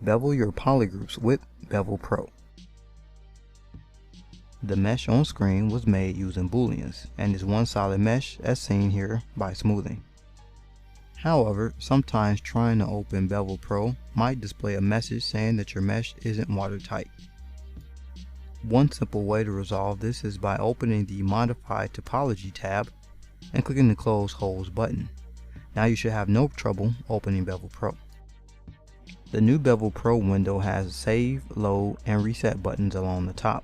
Bevel your polygroups with Bevel Pro. The mesh on screen was made using booleans and is one solid mesh as seen here by smoothing. However, sometimes trying to open Bevel Pro might display a message saying that your mesh isn't watertight. One simple way to resolve this is by opening the Modify Topology tab and clicking the Close Holes button. Now you should have no trouble opening Bevel Pro. The new Bevel Pro window has Save, Load, and Reset buttons along the top.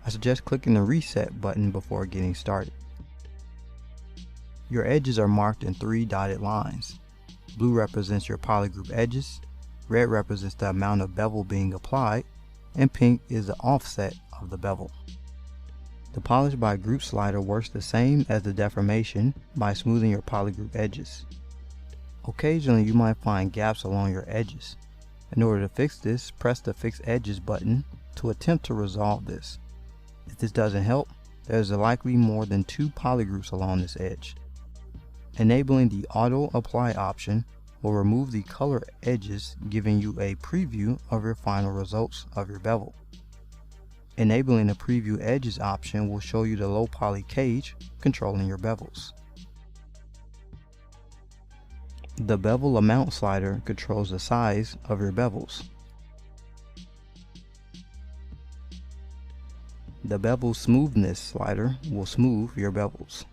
I suggest clicking the Reset button before getting started. Your edges are marked in 3 dotted lines. Blue represents your polygroup edges, red represents the amount of bevel being applied, and pink is the offset of the bevel. The Polish by Group slider works the same as the deformation by smoothing your polygroup edges. Occasionally you might find gaps along your edges. In order to fix this, press the Fix Edges button to attempt to resolve this. If this doesn't help, there is likely more than 2 polygroups along this edge. Enabling the Auto Apply option will remove the color edges, giving you a preview of your final results of your bevel. Enabling the Preview Edges option will show you the low poly cage controlling your bevels. The Bevel Amount slider controls the size of your bevels. The Bevel Smoothness slider will smooth your bevels.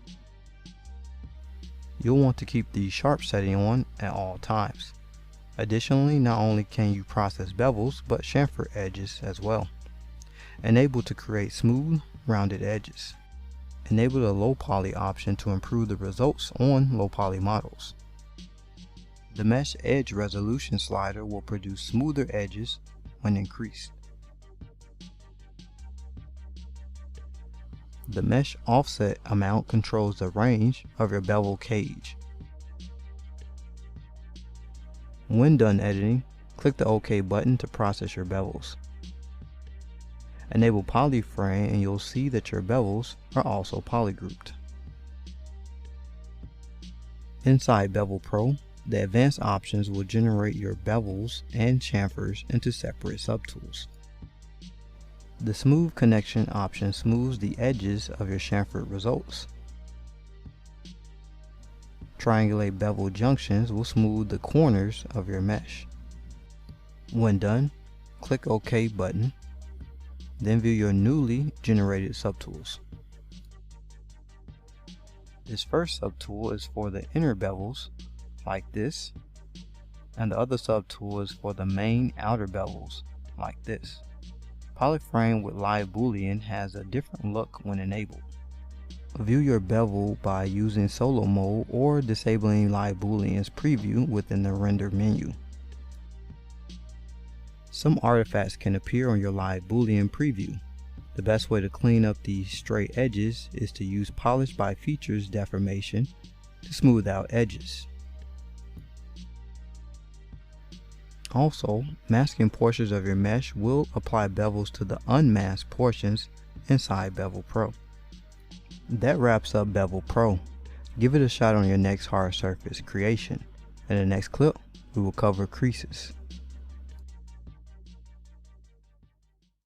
You'll want to keep the Sharp setting on at all times. Additionally, not only can you process bevels, but chamfer edges as well. Enable to create smooth, rounded edges. Enable the Low Poly option to improve the results on low poly models. The Mesh Edge Resolution slider will produce smoother edges when increased. The Mesh Offset amount controls the range of your bevel cage. When done editing, click the OK button to process your bevels. Enable Polyframe and you'll see that your bevels are also polygrouped. Inside Bevel Pro, the advanced options will generate your bevels and chamfers into separate subtools. The Smooth Connection option smooths the edges of your chamfered results. Triangulate bevel junctions will smooth the corners of your mesh. When done, click OK button, then view your newly generated subtools. This first subtool is for the inner bevels, like this, and the other subtool is for the main outer bevels, like this. Polyframe with live boolean has a different look when enabled. View your bevel by using solo mode or disabling live boolean's preview within the render menu. Some artifacts can appear on your live boolean preview. The best way to clean up these stray edges is to use Polish by Features deformation to smooth out edges. Also, masking portions of your mesh will apply bevels to the unmasked portions inside Bevel Pro. That wraps up Bevel Pro. Give it a shot on your next hard surface creation. In the next clip, we will cover creases.